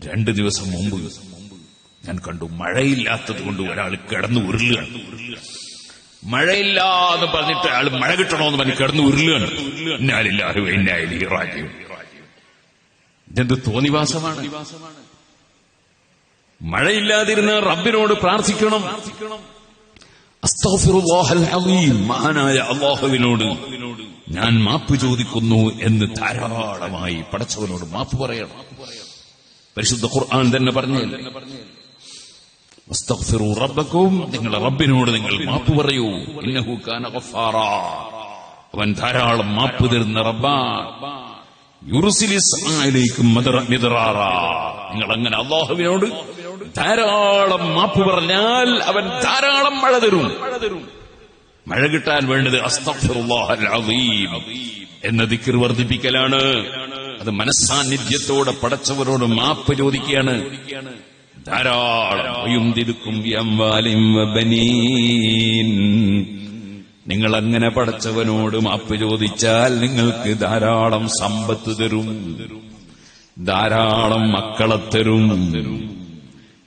2 ദിവസം മുമ്പ് ഞാൻ കണ്ടു, മഴയില്ലാത്തത് കൊണ്ട് ഒരാൾ കിടന്ന് ഉരുളുകയാണ്. മഴയില്ലാന്ന് പറഞ്ഞിട്ട് അയാൾ മഴ കിട്ടണമെന്ന് പറഞ്ഞ് കിടന്ന് ഉരുളുകയാണ്. ഇന്നാലില്ലാഹി വ ഇന്നാ ഇലൈഹി റാജിഊൻ. ഇതെന്ത് തോന്നിവാസമാണ്? മഴയില്ലാതിരുന്ന റബ്ബിനോട് പ്രാർത്ഥിക്കണം. അസ്തഗ്ഫിറുല്ലാഹൽ അലീം, മഹാനായ അല്ലാഹുവിനോട് ഞാൻ മാപ്പ് ചോദിക്കുന്നു എന്ന് ധാരാളമായി പടച്ചവനോട് മാപ്പ് പറയണം. പരിശുദ്ധ ഖുർആൻ തന്നെ പറഞ്ഞില്ലേ, വസ്തഗ്ഫിറൂ റബ്ബക്കും, നിങ്ങളുടെ റബ്ബിനോട് നിങ്ങൾ മാപ്പ് പറയൂ. ഇന്നഹു കാന ഗഫാറാ, അവൻ ധാരാളം മാപ്പ് തരുന്ന റബ്ബാണ്. യുർസിലിസ് അലൈക്കും മിദ്റാറാ, നിങ്ങൾ അങ്ങനെ അല്ലാഹുവിനോട് ധാരാളം മാപ്പ് പറഞ്ഞാൽ അവൻ ധാരാളം മഴ തരും. മഴ കിട്ടാൻ വേണ്ടത് അസ്തഗ്ഫിറുല്ലാഹൽ അലീം എന്ന ദിക്ർ വർദ്ധിപ്പിക്കലാണ്. അത് മനസ്സാന്നിധ്യത്തോടെ പടച്ചവരോട് മാപ്പ് ചോദിക്കുകയാണ്. ധാരാളം നിങ്ങൾ അങ്ങനെ പടച്ചവനോട് മാപ്പ് ചോദിച്ചാൽ നിങ്ങൾക്ക് ധാരാളം സമ്പത്ത് തരും, ധാരാളം മക്കളെ തരും.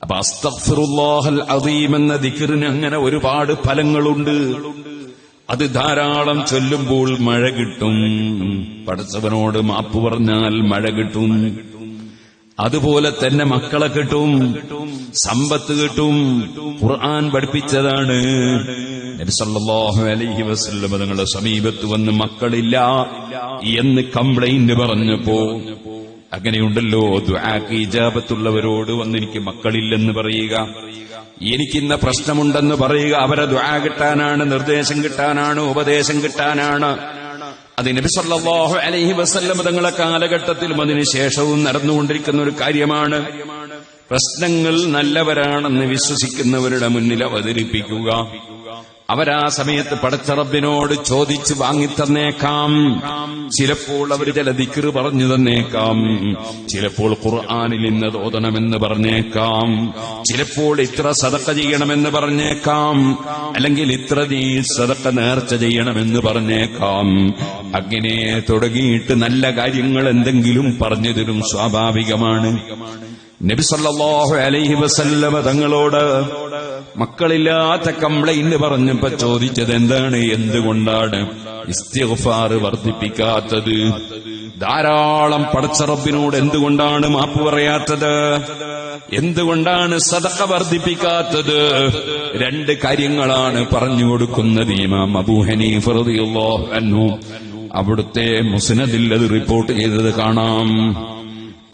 അപ്പൊ അസ്തഗ്ഫിറുല്ലാഹൽ അദീം എന്ന ദിക്റിന് അങ്ങനെ ഒരുപാട് ഫലങ്ങളുണ്ട്. അത് ധാരാളം ചൊല്ലുമ്പോൾ മഴ കിട്ടും. പടച്ചവനോട് മാപ്പ് പറഞ്ഞാൽ മഴ കിട്ടും. അതുപോലെ തന്നെ മക്കളെ കിട്ടും, സമ്പത്ത് കിട്ടും. ഖുർആൻ പഠിപ്പിച്ചതാണ്. നബി സല്ലല്ലാഹു അലൈഹി വസല്ലം തങ്ങളുടെ സമീപത്ത് വന്ന് മക്കളില്ല എന്ന് കംപ്ലൈന്റ് പറഞ്ഞപ്പോ, അങ്ങനെയുണ്ടല്ലോ ദുആക്ക് ഇജാബത്തുള്ളവരോട് വന്ന് എനിക്ക് മക്കളില്ലെന്ന് പറയുക, എനിക്കിന്ന പ്രശ്നമുണ്ടെന്ന് പറയുക. അവരെ ദുആ കിട്ടാനാണ്, നിർദ്ദേശം കിട്ടാനാണ്, ഉപദേശം കിട്ടാനാണ്. അത് നബി സല്ലല്ലാഹു അലൈഹി വസല്ലം തങ്ങളുടെ കാലഘട്ടത്തിലും അതിനു ശേഷവും നടന്നുകൊണ്ടിരിക്കുന്ന ഒരു കാര്യമാണ്. പ്രശ്നങ്ങൾ നല്ലവരാണെന്ന് വിശ്വസിക്കുന്നവരുടെ മുന്നിൽ അവതരിപ്പിക്കുക. അവരാ സമയത്ത് പടച്ച റബ്ബിനോട് ചോദിച്ച് വാങ്ങിത്തന്നേക്കാം. ചിലപ്പോൾ അവർ ചില ദിക്ർ പറഞ്ഞു തന്നേക്കാം, ചിലപ്പോൾ ഖുർആനിൽ ഇന്നത് ഓതണമെന്ന് പറഞ്ഞേക്കാം, ചിലപ്പോൾ ഇത്ര സദഖ ചെയ്യണമെന്ന് പറഞ്ഞേക്കാം, അല്ലെങ്കിൽ ഇത്ര സദഖ നേർച്ച ചെയ്യണമെന്ന് പറഞ്ഞേക്കാം. അങ്ങനെ തുടങ്ങിയിട്ട് നല്ല കാര്യങ്ങൾ എന്തെങ്കിലും പറഞ്ഞു തരും, സ്വാഭാവികമാണ്. നബി സല്ലല്ലാഹു അലൈഹി വസല്ലമ തങ്ങളോട് മക്കളില്ലാത്ത കംപ്ലൈന്റ് പറഞ്ഞപ്പോ ചോദിച്ചത് എന്താണ്? എന്തുകൊണ്ടാണ് ഇസ്തിഗ്ഫാർ വർദ്ധിപ്പിക്കാത്തത്? ധാരാളം പടച്ച റബ്ബിനോട് എന്തുകൊണ്ടാണ് മാപ്പ് പറയാത്തത്? എന്തുകൊണ്ടാണ് സദഖ വർദ്ധിപ്പിക്കാത്തത്? 2 കാര്യങ്ങളാണ് പറഞ്ഞു കൊടുക്കുന്നത് ഇമാം അബൂ ഹനീഫ റളിയല്ലാഹു അൻഹു. അവിടുത്തെ മുസ്നദിൽ അത് റിപ്പോർട്ട് ചെയ്തത് കാണാം.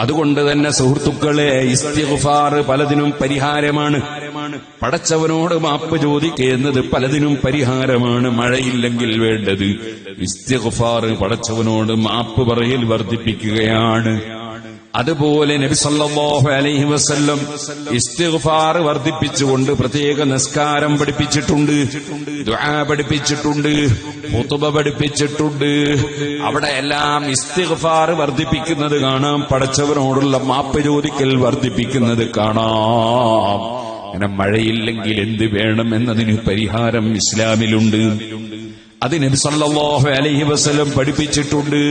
അതുകൊണ്ട് തന്നെ സുഹൃത്തുക്കളെ, ഇസ്തിഗ്ഫാർ പലതിനും പരിഹാരമാണ്. പടച്ചവനോട് മാപ്പ് ചോദിക്കുന്നത് പലതിനും പരിഹാരമാണ്. മഴയില്ലെങ്കിൽ വേണ്ടത് ഇസ്തിഗ്ഫാർ, പടച്ചവനോട് മാപ്പ് പറയൽ വർദ്ധിപ്പിക്കുകയാണ്. അതുപോലെ നബി സല്ലല്ലാഹു അലൈഹി വസല്ലം ഇസ്തിഗ്ഫാർ വർദ്ധിപ്പിച്ചുകൊണ്ട് പ്രത്യേക നിസ്കാരം പഠിപ്പിച്ചിട്ടുണ്ട്, ദുആ പഠിപ്പിച്ചിട്ടുണ്ട്, ഖുതുബ പഠിപ്പിച്ചിട്ടുണ്ട്. അവിടെ എല്ലാം ഇസ്തിഗ്ഫാർ വർദ്ധിപ്പിക്കുന്നത് കാണാം, പടച്ചവനോടുള്ള മാപ്പ് ചോദിക്കൽ വർദ്ധിപ്പിക്കുന്നത് കാണാം. അങ്ങനെ മഴയില്ലെങ്കിൽ എന്ത് വേണം എന്നതിന് പരിഹാരം ഇസ്ലാമിലുണ്ട്. അത് നബി സല്ലല്ലാഹു അലൈഹി വസല്ലം പഠിപ്പിച്ചിട്ടുണ്ട്.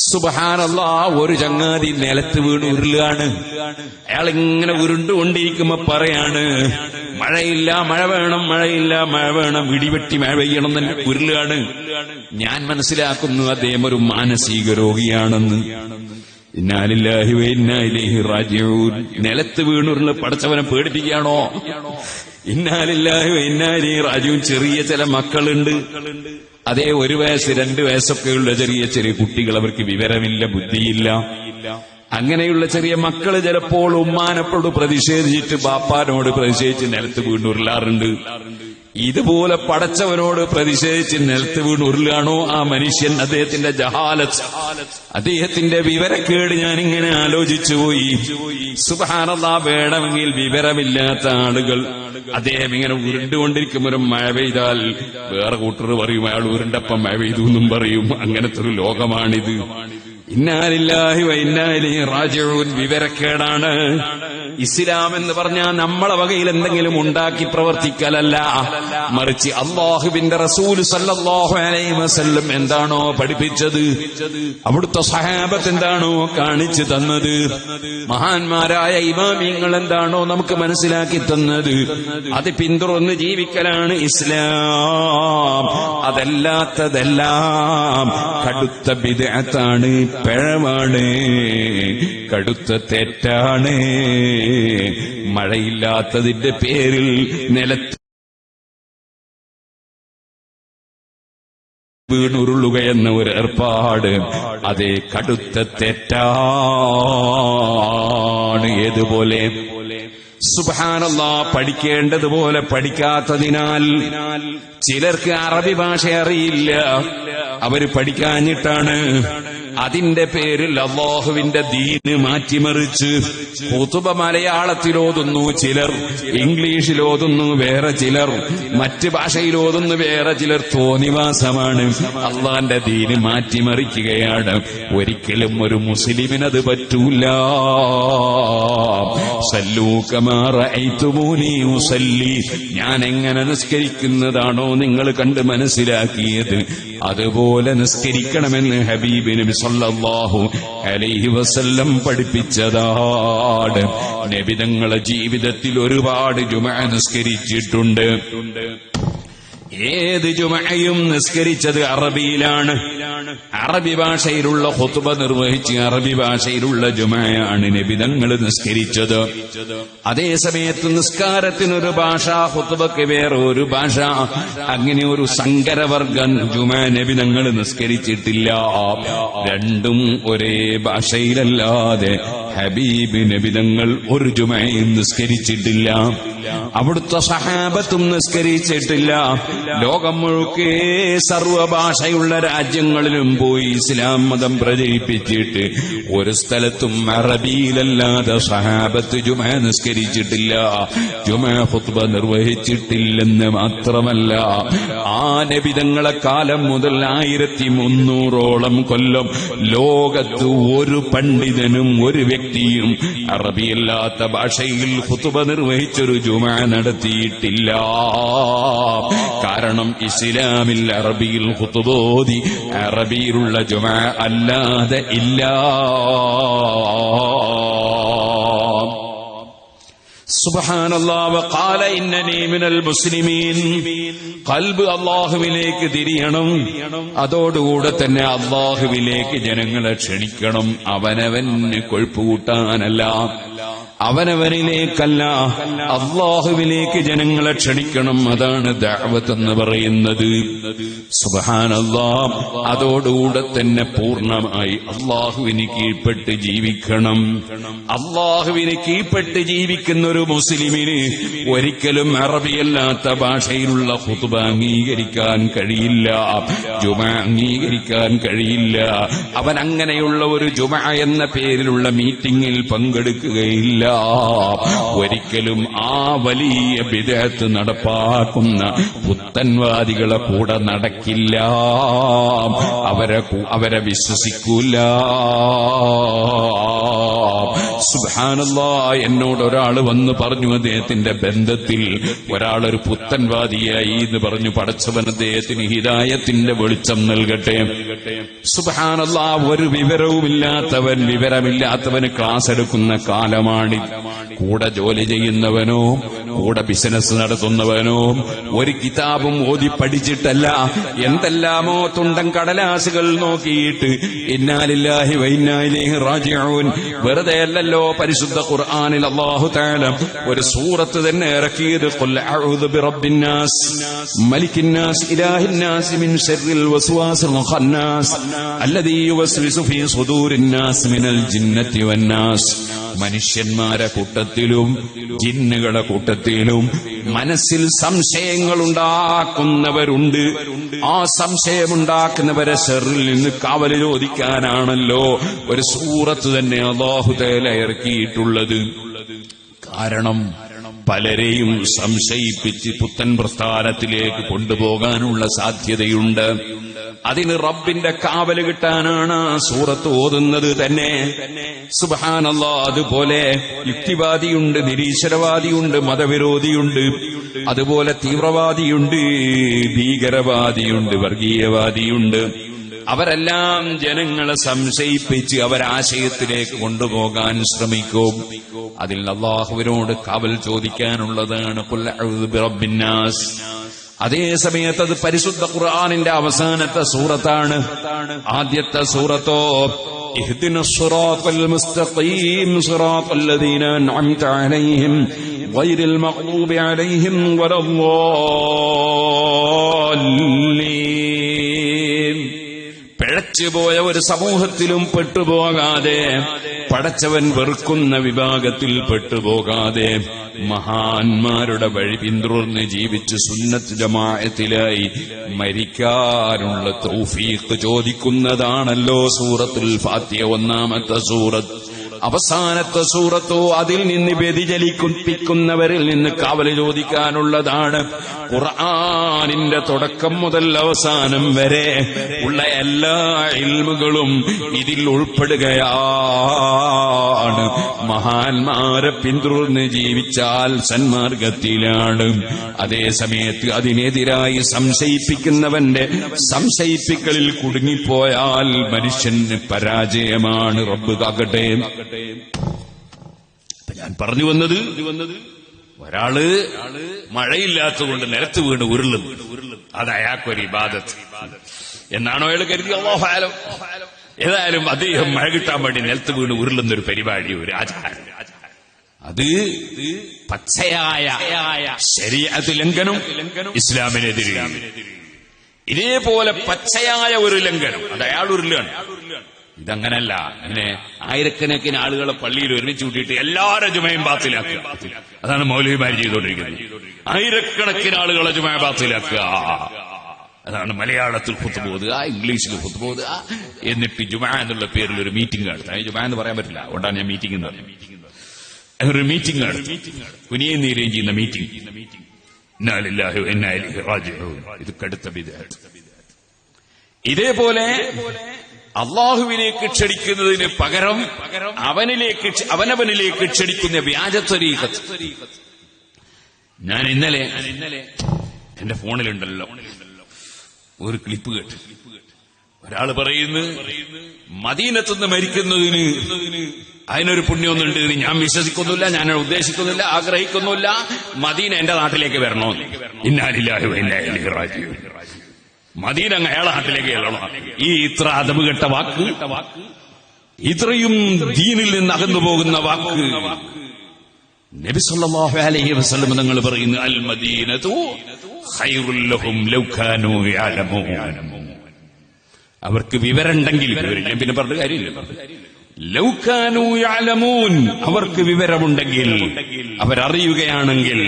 സുബ്ഹാനല്ലാഹ്, ഒരു ചങ്ങാതി നിലത്ത് വീണ് ഉരുളാണ്. അയാൾ ഇങ്ങനെ ഉരുണ്ടുകൊണ്ടിരിക്കുമ്പോ പറയാണ്, മഴയില്ല, മഴ വേണം, മഴയില്ല, മഴ വേണം, ഇടിവെട്ടി മഴ പെയ്യണം തന്നെ ഉരുളാണ്. ഞാൻ മനസ്സിലാക്കുന്നു അദ്ദേഹം ഒരു മാനസിക രോഗിയാണെന്ന്. ഇന്നാ ലില്ലാഹി വ ഇന്നാ ഇലൈഹി റാജിഊൻ. നിലത്ത് വീണുരുള് പടച്ചവനെ പേടിപ്പിക്കുകയാണോ? ഇന്നാ ലില്ലാഹി വ ഇന്നാ ഇലൈഹി റാജിഊൻ. ചെറിയ ചില മക്കളുണ്ട്, അതേ 1 വയസ്സ് 2 വയസ്സൊക്കെയുള്ള ചെറിയ ചെറിയ കുട്ടികൾ, അവർക്ക് വിവരമില്ല, ബുദ്ധിയില്ല. അങ്ങനെയുള്ള ചെറിയ മക്കള് ചിലപ്പോൾ ഉമ്മാനോട് പ്രതിഷേധിച്ചിട്ട് ബാപ്പാനോട് പ്രതിഷേധിച്ച് നിലത്ത് വീണുരുളാറുണ്ട്. ഇതുപോലെ പടച്ചവനോട് പ്രതിഷേധിച്ച് നിലത്ത് വീണുരുളാണോ ആ മനുഷ്യൻ? അദ്ദേഹത്തിന്റെ ജഹാലത്ത്, അദ്ദേഹത്തിന്റെ വിവരക്കേട് ഞാനിങ്ങനെ ആലോചിച്ചു പോയി. സുബ്ഹാനല്ലാഹ്, വേണമെങ്കിൽ വിവരമില്ലാത്ത ആളുകൾ അദ്ദേഹം ഇങ്ങനെ ഉരുണ്ടുകൊണ്ടിരിക്കുമ്പോൾ മഴ പെയ്താൽ വേറെ കൂട്ടർ പറയും അയാൾ ഉരുണ്ടപ്പം മഴ പെയ്തു എന്നും പറയും. അങ്ങനത്തെ ഒരു ലോകമാണിത്. ഇന്നാ ലില്ലാഹി വ ഇന്നാ ഇലൈഹി റാജിഊൻ. വിവരക്കേടാണ്. ഇസ്ലാം എന്ന് പറഞ്ഞാൽ നമ്മളെ വകയിൽ എന്തെങ്കിലും ഉണ്ടാക്കി പ്രവർത്തിക്കലല്ല, മറിച്ച് അല്ലാഹുവിന്റെ റസൂൽ സല്ലല്ലാഹു അലൈഹി വസല്ലം എന്താണോ പഠിപ്പിച്ചത്, അവിടുത്തെ സഹാബത്ത് എന്താണോ കാണിച്ചു തന്നത്, മഹാന്മാരായ ഇമാമിങ്ങൾ എന്താണോ നമുക്ക് മനസ്സിലാക്കി തന്നത്, അത് പിന്തുടർന്ന് ജീവിക്കലാണ് ഇസ്ലാം. അതല്ലാത്തതെല്ലാം കടുത്ത ബിദ്അത്താണ്, പിഴവാണ്, കടുത്ത തെറ്റാണ്. മഴയില്ലാത്തതിന്റെ പേരിൽ നിലത്ത് വീണുരുളുകയെന്ന ഒരു ഏർപ്പാട്, അതേ കടുത്ത തെറ്റാണ്. ഏതുപോലെ സുബ്ഹാനല്ലാഹ്, പഠിക്കേണ്ടതുപോലെ പഠിക്കാത്തതിനാൽ ചിലർക്ക് അറബി ഭാഷ അറിയില്ല, അവര് പഠിക്കാഞ്ഞിട്ടാണ്. അതിന്റെ പേരിൽ അല്ലാഹുവിന്റെ ദീന് മാറ്റിമറിച്ച് ഖുതുബ മലയാളത്തിലോതുന്നു ചിലർ, ഇംഗ്ലീഷിലോതുന്നു വേറെ ചിലർ, മറ്റ് ഭാഷയിലോതുന്നു വേറെ ചിലർ. തോന്നിവാസമാണ്. അള്ളാന്റെ ദീന് മാറ്റിമറിക്കുകയാണ്. ഒരിക്കലും ഒരു മുസ്ലിമിനത് പറ്റൂല. സല്ലൂ കമാ റഅയ്തുമൂനി ഉസല്ലി, ഞാൻ എങ്ങനെ നിസ്കരിക്കുന്നതാണോ നിങ്ങൾ കണ്ട് മനസ്സിലാക്കിയത്, അതുപോലെ നിസ്കരിക്കണമെന്ന് ഹബീബ് നബി സല്ലല്ലാഹു അലൈഹി വസല്ലം പഠിപ്പിച്ചതാണ്. നബി തങ്ങളുടെ ജീവിതത്തിൽ ഒരുപാട് ജുമുഅ നിസ്കരിച്ചിട്ടുണ്ട്. ഏത് ജുമുഅയും നിസ്കരിച്ചത് അറബിയിലാണ്. അറബി ഭാഷയിലുള്ള ഖുതുബ നിർവഹിച്ച് അറബി ഭാഷയിലുള്ള ജുമുഅയാണ് നബി തങ്ങൾ നിസ്കരിച്ചത്. അതേ സമയത്ത് നിസ്കാരത്തിനൊരു ഭാഷ, ഖുതുബക്ക് വേറെ ഒരു ഭാഷ, അങ്ങനെ ഒരു സങ്കരവർഗം ജുമുഅ നബി തങ്ങൾ നിസ്കരിച്ചിട്ടില്ല. രണ്ടും ഒരേ ഭാഷയിലല്ലാതെ ഹബീബ് നബി തങ്ങൾ ഒരു ജുമുഅയും നിസ്കരിച്ചിട്ടില്ല. അവിടുത്തെ സഹാബത്തും നിസ്കരിച്ചിട്ടില്ല. ലോകം മുഴുക്കെ സർവഭാഷയുള്ള രാജ്യങ്ങളിലും പോയി ഇസ്ലാം മതം പ്രചരിപ്പിച്ചിട്ട് ഒരു സ്ഥലത്തും അറബിയിലല്ലാതെ സഹാബത്ത് ജുമുഅ നിസ്കരിച്ചിട്ടില്ല, ജുമുഅ ഖുത്ബ നിർവഹിച്ചിട്ടില്ലെന്ന് മാത്രമല്ല, ആ നബി തങ്ങളെ കാലം മുതൽ 1300ഓളം കൊല്ലം ലോകത്ത് ഒരു പണ്ഡിതനും ഒരു വ്യക്തിയും അറബിയല്ലാത്ത ഭാഷയിൽ ഖുത്ബ നിർവഹിച്ചൊരു ജുമുഅ നടത്തിയിട്ടില്ല. കാരണം ഇസ്ലാമിൽ അറബിയിൽ ഖുത്ബ ഓതി അറബിയിലുള്ള ജുമുഅ അല്ലാതെ ഇല്ല. സുബ്ഹാനല്ലാഹ്. വഖാല ഇന്നനി മിനൽ മുസ്ലിമീൻ. ഖൽബ് അല്ലാഹുവിലേക്ക് തിരിയണം. അതോടുകൂടെ തന്നെ അല്ലാഹുവിലേക്ക് ജനങ്ങളെ ക്ഷണിക്കണം. അവനവന് കൊഴുപ്പ് കൂട്ടാനല്ല, അവനവനിലേക്കല്ല, അല്ലാഹുവിലേക്ക് ജനങ്ങളെ ക്ഷണിക്കണം. അതാണ് ദഅവത്ത് എന്ന് പറയുന്നത്. സുബ്ഹാനല്ലാഹ്. അതോടുകൂടെ തന്നെ പൂർണ്ണമായി അല്ലാഹുവിന് കീഴ്പ്പെട്ട് ജീവിക്കണം. അല്ലാഹുവിന് കീഴ്പ്പെട്ട് ജീവിക്കുന്ന ഒരു മുസ്ലിമിന് ഒരിക്കലും അറബിയല്ലാത്ത ഭാഷയിലുള്ള ഖുത്ബ അംഗീകരിക്കാൻ കഴിയില്ല, ജുമുഅ അംഗീകരിക്കാൻ കഴിയില്ല. അവൻ അങ്ങനെയുള്ള ഒരു ജുമുഅ എന്ന പേരിലുള്ള മീറ്റിംഗിൽ പങ്കെടുക്കുകയില്ല. ഒരിക്കലും ആ വലിയ ബിദ്അത്ത് നടപ്പാക്കുന്ന പുത്തൻവാദികളെ കൂടെ നടക്കില്ല, അവരെ വിശ്വസിക്കൂല. സുബ്ഹാനല്ലാഹ്. എന്നോട് ഒരാൾ വന്ന് പറഞ്ഞു, അദ്ദേഹത്തിന്റെ ബന്ധത്തിൽ ഒരാളൊരു പുത്തൻവാദിയായി എന്ന് പറഞ്ഞു. പടച്ചവൻ അദ്ദേഹത്തിന് ഹിദായത്തിന്റെ വെളിച്ചം നൽകട്ടെ. സുബ്ഹാനല്ലാഹ്. ഒരു വിവരവുമില്ലാത്തവൻ, വിവരമില്ലാത്തവന് ക്ലാസ് എടുക്കുന്ന കാലമാണ്. കൂടെ ജോലി ചെയ്യുന്നവനോ കൂടെ ബിസിനസ് നടത്തുന്നവനോ ഒരു കിതാബും ഓതി പഠിച്ചിട്ടല്ല, എന്തെല്ലാമോ തുണ്ടൻ കടലാസുകൾ നോക്കിയിട്ട് ഇന്നാ ലില്ലാഹി വ ഇന്നാ ഇലൈഹി റാജിഊൻ. വെറുതെ അല്ലല്ലോ പരിശുദ്ധ ഖുർആനിൽ അല്ലാഹു തആല ഒരു സൂറത്ത് തന്നെ ഇറക്കിയത്. ഖുൽ അഊദു ബിറബ്ബിന്നാസ് മലിക്കിന്നാസ് ഇലാഹിന്നാസ് മിൻ ശർറിൽ വസ്വാസിൽ ഖന്നാസ് അല്ലദീ യുവസ്വിസു ഫീ സുദൂരിന്നാസ് മിനൽ ജിന്നത്തി വന്നാസ്. മനുഷ്യന്മാരെ കൂട്ടത്തിലും ജിന്നുകളെ കൂട്ടത്തിലും മനസ്സിൽ സംശയങ്ങളുണ്ടാക്കുന്നവരുണ്ട്. ആ സംശയമുണ്ടാക്കുന്നവരെ ശർറിൽ നിന്ന് കാവലിലോദിക്കാനാണല്ലോ ഒരു സൂറത്ത് തന്നെ അല്ലാഹു തആല ഇറക്കിയിട്ടുള്ളത്. കാരണം പലരെയും സംശയിപ്പിച്ച് പുത്തൻ പ്രസ്ഥാനത്തിലേക്ക് കൊണ്ടുപോകാനുള്ള സാധ്യതയുണ്ട്. അതിന് റബ്ബിന്റെ കാവല് കിട്ടാനാണ് സൂറത്ത് ഓതുന്നത് തന്നെ. സുബ്ഹാനല്ലാഹ്. അതുപോലെ യുക്തിവാദിയുണ്ട്, നിരീശ്വരവാദിയുണ്ട്, മതവിരോധിയുണ്ട്, അതുപോലെ തീവ്രവാദിയുണ്ട്, ഭീകരവാദിയുണ്ട്, വർഗീയവാദിയുണ്ട്. അവരെല്ലാം ജനങ്ങളെ സംശയിപ്പിച്ച് അവരാശയത്തിലേക്ക് കൊണ്ടുപോകാൻ ശ്രമിക്കും. അതിൽ അല്ലാഹുവിനോട് കാവൽ ചോദിക്കാനുള്ളതാണ് ഖുൽ അഊദു ബിറബ്ബിന്നാസ്. അതേ സമയത്ത് അത് പരിശുദ്ധ ഖുർആനിന്റെ അവസാനത്തെ സൂറത്താണ്. ആദ്യത്തെ സൂറത്തോ ഇഹ്ദിനസ് സിറാത്തൽ മുസ്തഖീം സിറാത്തൽ ലദീന അൻഅംത അലൈഹിം ഗൈറിൽ മഗ്ദൂബി അലൈഹിം വലദ്ദാല്ലീൻ. പിഴച്ചുപോയ ഒരു സമൂഹത്തിലും പെട്ടുപോകാതെ, പടച്ചവൻ വെറുക്കുന്ന വിഭാഗത്തിൽ പെട്ടുപോകാതെ, മഹാന്മാരുടെ വഴി പിന്തുടർന്ന് ജീവിച്ച് സുന്നത്ത് ജമാഅത്തിലായി മരിക്കാനുള്ള തൗഫീഖ് ചോദിക്കുന്നതാണല്ലോ സൂറത്തുൽ ഫാത്തിഹ, ഒന്നാമത്തെ സൂറത്ത്. അവസാനത്തെ സൂറത്തോ അതിൽ നിന്ന് വ്യതിചലിപ്പിക്കുന്നവരിൽ നിന്ന് കാവല് ചോദിക്കാനുള്ളതാണ്. ഖുർആനിന്റെ തുടക്കം മുതൽ അവസാനം വരെ ഉള്ള എല്ലാ ഇൽമുകളും ഇതിൽ ഉൾപ്പെടുകയാണ്. മഹാന്മാരെ പിന്തുടർന്ന് ജീവിച്ചാൽ സന്മാർഗത്തിലാണ്. അതേ സമയത്ത് അതിനെതിരായി സംശയിപ്പിക്കുന്നവന്റെ സംശയിപ്പിക്കലിൽ കുടുങ്ങിപ്പോയാൽ മനുഷ്യന് പരാജയമാണ്. റബ്ബ് കാക്കട്ടെ. ഞാൻ പറഞ്ഞു വന്നത്, ഒരാള് മഴയില്ലാത്തതുകൊണ്ട് നിലത്ത് വീണ് ഉരുളും, അത് അയാൾക്കൊരു ഇബാദത്ത് എന്നാണോ അയാൾ കരുതി? അല്ലാഹു അഅലം. ഏതായാലും അദ്ദേഹം മഴ കിട്ടാൻ വേണ്ടി നിലത്ത് വീണ് ഉരുളുന്നൊരു പരിപാടി, ഒരു ആചാരം, അത് പച്ചയായ ശരീഅത്ത് ലംഘനം, ഇസ്ലാമിനെതിരെ. ഇതേപോലെ പച്ചയായ ഒരു ലംഘനം, അത് അയാൾ ഉരുളാണ്. ഇതങ്ങനല്ല. ഇങ്ങനെ ആയിരക്കണക്കിന് ആളുകളെ പള്ളിയിൽ ഒരുമിച്ച് കൂട്ടിയിട്ട് എല്ലാവരും ജുമയും ബാത്തിലാക്കുക. അതാണ് മൗലവിമാർ ചെയ്തുകൊണ്ടിരിക്കുന്നത്. ആയിരക്കണക്കിന് ആളുകളെ ജുമ ബാത്തിലാക്കുക. അതാണ് മലയാളത്തിൽ ഖുത്ബ ഓതുക, ഇംഗ്ലീഷിൽ ഖുത്ബ ഓതുക, എന്നിട്ട് ജുമ എന്നുള്ള പേരിൽ ഒരു മീറ്റിംഗ് നടത്തുക. ജുമ എന്ന് പറയാൻ പറ്റില്ല, അതുകൊണ്ടാണ് ഞാൻ മീറ്റിംഗ് എന്ന് പറഞ്ഞത്. ഒരു മീറ്റിംഗ് നടത്തും, കുനിയും നീരുകയും ചെയ്യുന്ന മീറ്റിംഗ്. ഇന്നാ ലില്ലാഹി വ ഇന്നാ ഇലൈഹി റാജിഊൻ. ഇത് കടുത്ത ബിദ്അത്ത്. ഇതേപോലെ അള്ളാഹുവിലേക്ക് ക്ഷണിക്കുന്നതിന് പകരം അവനവനിലേക്ക് ക്ഷണിക്കുന്ന വ്യാജത്വരീഖത്ത്. ഞാൻ ഇന്നലെ എന്റെ ഫോണിലുണ്ടല്ലോ ഒരു ക്ലിപ്പ് കേട്ടു. ഒരാള് പറയുന്നു, മദീനത്തുനിന്ന് മരിക്കുന്നതിന് അതിനൊരു പുണ്യമൊന്നുണ്ട്. ഞാൻ വിശ്വസിക്കുന്നില്ല, ഞാൻ ഉദ്ദേശിക്കുന്നില്ല, ആഗ്രഹിക്കുന്നില്ല. മദീന എന്റെ നാട്ടിലേക്ക് വരണോ? ഇന്നാ ലില്ലാഹി വ ഇന്നാ ഇലൈഹി റാജിഊൻ. മദീന അയാളെ നാട്ടിലേക്ക് ചെല്ലണം. ഈ ഇത്ര അദബുകെട്ട വാക്ക്, ഇത്രയും ദീനിൽ നിന്ന് അകന്നു പോകുന്ന വാക്ക് നബി സല്ലല്ലാഹു അലൈഹി വസല്ലം തങ്ങൾ പറയുന്നു, അൽ മദീനതു ഖൈറുൽ ലഹും ലൗ കാനൂ യഅലമൂൻ. അവർക്ക് വിവരമുണ്ടെങ്കിൽ, വിവരില്ല പിന്നെ പറഞ്ഞ കാര്യമില്ല. ലൗ കാനൂ യഅലമൂൻ, അവർക്ക് വിവരമുണ്ടെങ്കിൽ, അവരറിയുകയാണെങ്കിൽ,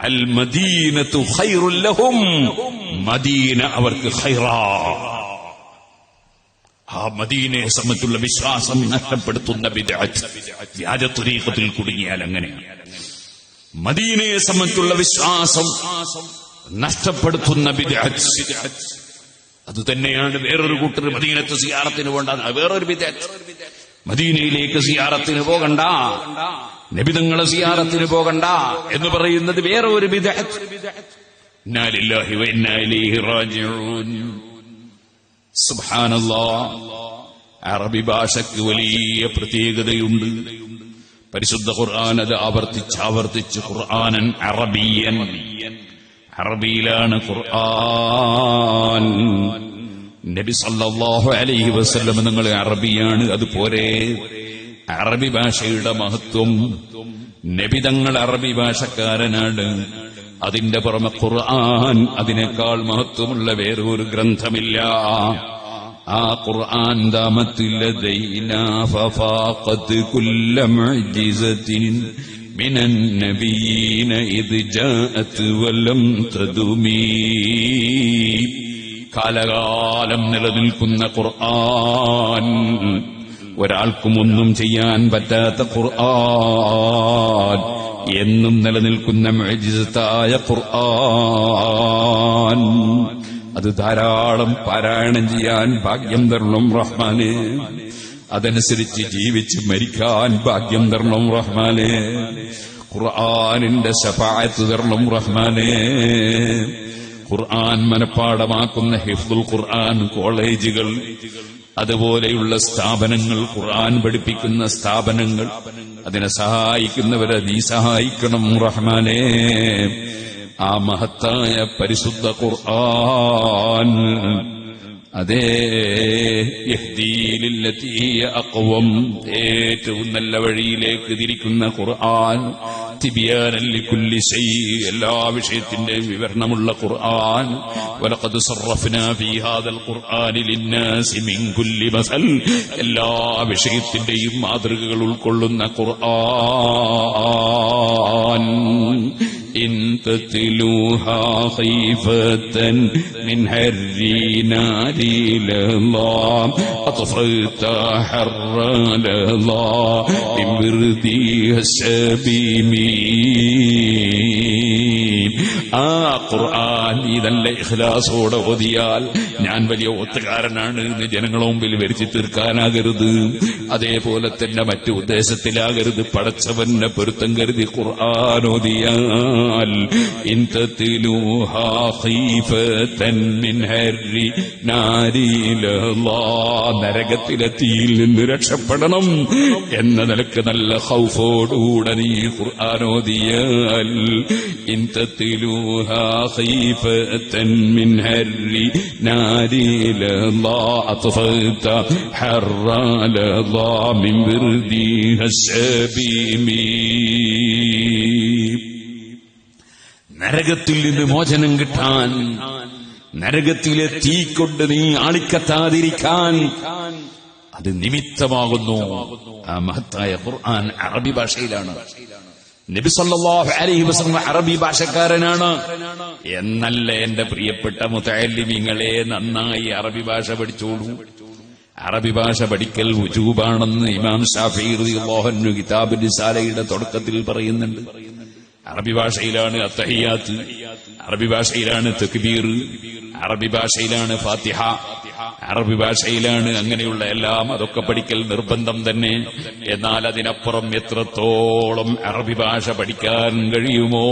അൽ മദീനത്തു ഖൈറുൽ ലഹും, മദീന അവർക്ക് ഖൈറാ. ആ മദീനയെ സംബന്ധിച്ചുള്ള വിശ്വാസം നഷ്ടപ്പെടുത്തുന്ന ബിദ്അത്ത്, വ്യാജ ത്വരീഖത്തിൽ കുടുങ്ങിയാൽ അങ്ങനെ. മദീനയെ സംബന്ധിച്ചുള്ള വിശ്വാസം നഷ്ടപ്പെടുത്തുന്ന ബിദ്അത്ത്, അത് തന്നെയാണ് വേറൊരു കൂട്ടർ മദീനത്ത് സിയാറത്തിന് പോകണ്ട, വേറൊരു ബിദ്അത്ത്. മദീനയിലേക്ക് സിയാറത്തിന് പോകണ്ട, നബിതങ്ങളെ സിയാറത്തിന് പോകണ്ട എന്ന് പറയുന്നത് വേറെ ഒരു ബിദ്അത്ത്. ഇന്നാ ലില്ലാഹി വ ഇന്നാ ഇലൈഹി റാജിഊൻ. സുബ്ഹാനല്ലാഹ്. അറബി ഭാഷയ്ക്ക് വലിയ പ്രത്യേകതയുണ്ട്. പരിശുദ്ധ ഖുർആൻ അത് ആവർത്തിച്ച് ഖുർആനൻ അറബിയൻ, അറബിയിലാണ് ഖുർആൻ. നബി സല്ലല്ലാഹു അലൈഹി വസല്ലം നിങ്ങൾ അറബിയാണ്. അതുപോലെ അറബി ഭാഷയുടെ മഹത്വം, നബി തങ്ങൾ അറബി ഭാഷക്കാരനാണ്. അതിന്റെ പുറമെ ഖുർആൻ അതിനേക്കാൾ മഹത്വമുള്ള വേറൊരു ഗ്രന്ഥമില്ല. ആ ഖുർആൻ ദാമത്തുല്ലദൈനാ ഫഫാഖത് കുല്ല മുഅ്ജിസത്തിൻ മിനൻ നബിയ്യീന ഇദ് ജാഅത് വലം തദുമി. കാലകാലം നിലനിൽക്കുന്ന ഖുർആൻ, ഒരാൾക്കും ഒന്നും ചെയ്യാൻ പറ്റാത്ത ഖുർആൻ, എന്നും നിലനിൽക്കുന്ന മുഅ്ജിസത്തായ ഖുർആൻ. അത് ധാരാളം പാരായണം ചെയ്യാൻ ഭാഗ്യം തരണം റഹ്മാനെ. അതനുസരിച്ച് ജീവിച്ച് മരിക്കാൻ ഭാഗ്യം തരണം റഹ്മാനെ. ഖുർആനിന്റെ ശഫാഅത്ത് തരണം റഹ്മാനെ. ഖുർആൻ മനപ്പാഠമാക്കുന്ന ഹിഫ്ദുൽ ഖുർആൻ കോളേജുകൾ, അതുപോലെയുള്ള സ്ഥാപനങ്ങൾ, ഖുർആൻ പഠിപ്പിക്കുന്ന സ്ഥാപനങ്ങൾ, അതിനെ സഹായിക്കുന്നവരെ നീ സഹായിക്കണം റഹ്മാനെ. ആ മഹത്തായ പരിശുദ്ധ ഖുർആൻ അതേ അഖ്വം, ഏറ്റവും നല്ല വഴിയിലേക്ക് തിരിക്കുന്ന ഖുർആൻ, തിബിയാനൻ ലികുല്ലി ശൈ, എല്ലാ വിഷയത്തിന്റെയും വിവരണമുള്ള ഖുർആൻ. വലഖദ് സർറഫ്നാ ഫീ ഹാദൽ ഖുർആനി ലിന്നാസി മിൻ കുല്ലി മസൽ, എല്ലാ വിഷയത്തിന്റെയും മാതൃകകൾ ഉൾക്കൊള്ളുന്ന ഖുർആൻ. ഇൻ തത്ലൂഹാ ഖൈഫതൻ മിൻ ഹർരി നാരിലല്ലാഹ് അത്ഫൽത ഹർറലല്ലാഹ് മിൻ ബിർദി ഹസബീമി. ആ ഖുർആൻ ഇതല്ല ഇഖ്ലാസോടെ ഓതിയാൽ ഞാൻ വലിയ ഒത്തുകാരനാണ് എന്ന് ജനങ്ങളുടെ മുമ്പിൽ വരുത്തി തീർക്കാനാകരുത്. അതേപോലെ തന്നെ മറ്റു ഉദ്ദേശത്തിലാകരുത്. പടച്ചവന്റെ പൊരുത്തം കരുതി ഖുർആൻ ഓതിയാൽ ഇൻ തത്ലൂഹാ ഖൈഫതൻ മിൻ ഹർരി നാരിലല്ലാഹ്, നരകത്തിലെ തീയിൽ നിന്ന് രക്ഷപ്പെടണം എന്ന നിലക്ക് നല്ല ഖൗഫോടുകൂടെ നീ ഖുർആൻ ഓതിയാൽ ഇൻ തത്ലൂഹാ ഖൈഫതൻ മിൻ ഹർരി നാരിലല്ലാഹ് അത്ഫൽത ഹർറലല്ലാഹ് മിൻ ബിർദി ഹസബീമി. നരകത്തിൽ നിന്ന് മോചനം കിട്ടാൻ, നരകത്തിലെ തീ കൊണ്ട് നീ ആളിക്കത്താതിരിക്കാൻ അത് നിമിത്തമാകുന്നു ആ മഹത്തായ ഖുർആൻ. അറബി ഭാഷയിലാണ്. നബി സല്ലല്ലാഹു അലൈഹി വസല്ലം അറബി ഭാഷക്കാരനാണ്. എന്നല്ല എന്റെ പ്രിയപ്പെട്ട മുതഅല്ലിമീങ്ങളെ, നന്നായി അറബി ഭാഷ പഠിച്ചോളൂ. അറബി ഭാഷ പഠിക്കൽ വുജൂബാണെന്ന് ഇമാം ശാഫിഈ റളിയല്ലാഹു അൻഹു കിതാബ് റിസാലയുടെ തുടക്കത്തിൽ പറയുന്നുണ്ട്. അറബി ഭാഷയിലാണ് അത്തഹിയാത്ത്, അറബി ഭാഷയിലാണ് തക്ബീർ, അറബി ഭാഷയിലാണ് ഫാത്തിഹ, അറബി ഭാഷയിലാണ് അങ്ങനെയുള്ള എല്ലാം. അതൊക്കെ പഠിക്കൽ നിർബന്ധം തന്നെ. എന്നാൽ അതിനപ്പുറം എത്രത്തോളം അറബി ഭാഷ പഠിക്കാൻ കഴിയുമോ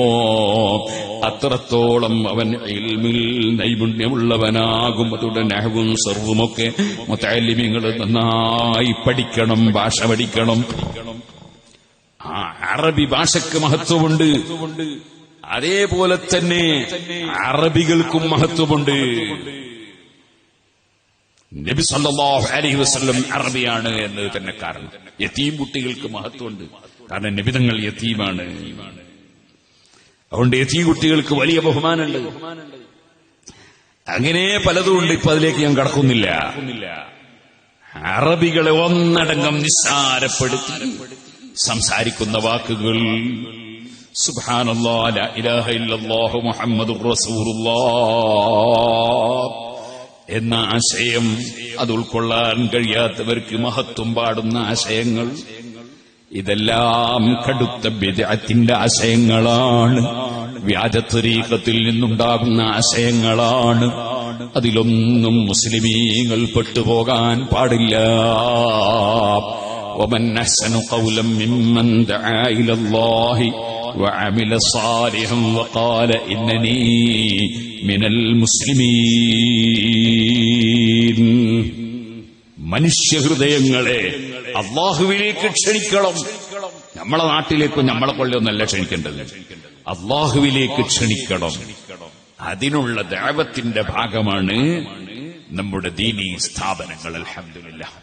അത്രത്തോളം അവൻ ഇൽമിൽ നൈപുണ്യമുള്ളവനാകും. അതുകൊണ്ട് നഹ്വും സർവുമൊക്കെ മുതഅല്ലിമീങ്ങൾ നന്നായി പഠിക്കണം, ഭാഷ പഠിക്കണം. ആ അറബി ഭാഷയ്ക്ക് മഹത്വമുണ്ട്. അതേപോലെ തന്നെ അറബികൾക്കും മഹത്വമുണ്ട്. നബി സല്ലല്ലാഹു അലൈഹി വസല്ലം അറബിയാണ് എന്നത് തന്നെ കാരണം. യതീം കുട്ടികൾക്ക് മഹത്വമുണ്ട്. കാരണം നബി തങ്ങൾ യതീമാണ്. അതുകൊണ്ട് യതീം കുട്ടികൾക്ക് വലിയ ബഹുമാനമുണ്ട്. അങ്ങനെ പലതുമുണ്ട്. ഇപ്പൊ അതിലേക്ക് ഞാൻ കടക്കുന്നില്ല. അറബികളെ ഒന്നടങ്കം നിസ്സാരപ്പെടുത്തി സംസാരിക്കുന്ന വാക്കുകൾ സുബ്ഹാനല്ലാഹ്, ലാ ഇലാഹ ഇല്ലല്ലാഹു മുഹമ്മദുർ റസൂലുള്ളാഹ് എന്ന ആശയം, അത് ഉൾക്കൊള്ളാൻ കഴിയാത്തവർക്ക് മഹത്വം പാടുന്ന ആശയങ്ങൾ, ഇതെല്ലാം കടുത്ത ബിദ്അത്തിന്റെ ആശയങ്ങളാണ്. വ്യാജ ത്വരീഖത്തിൽ നിന്നുണ്ടാകുന്ന ആശയങ്ങളാണ്. അതിലൊന്നും മുസ്ലിമീങ്ങൾ പെട്ടുപോകാൻ പാടില്ല. ومن أحسن قولا ممن دعا إلى الله وعمل صالحا وقال إنني من المسلمين. മനുഷ്യഹൃദയങ്ങളെ അള്ളാഹുവിലേക്ക് ക്ഷണിക്കണം. നമ്മളെ നാട്ടിലേക്കും നമ്മളെ കൊല്ലൊന്നല്ല ക്ഷണിക്കേണ്ടത്, അള്ളാഹുവിലേക്ക് ക്ഷണിക്കണം. അതിനുള്ള ദഅവത്തിന്റെ ഭാഗമാണ് നമ്മുടെ ദീനീ സ്ഥാപനങ്ങൾ. അൽഹംദുലില്ലാഹ്.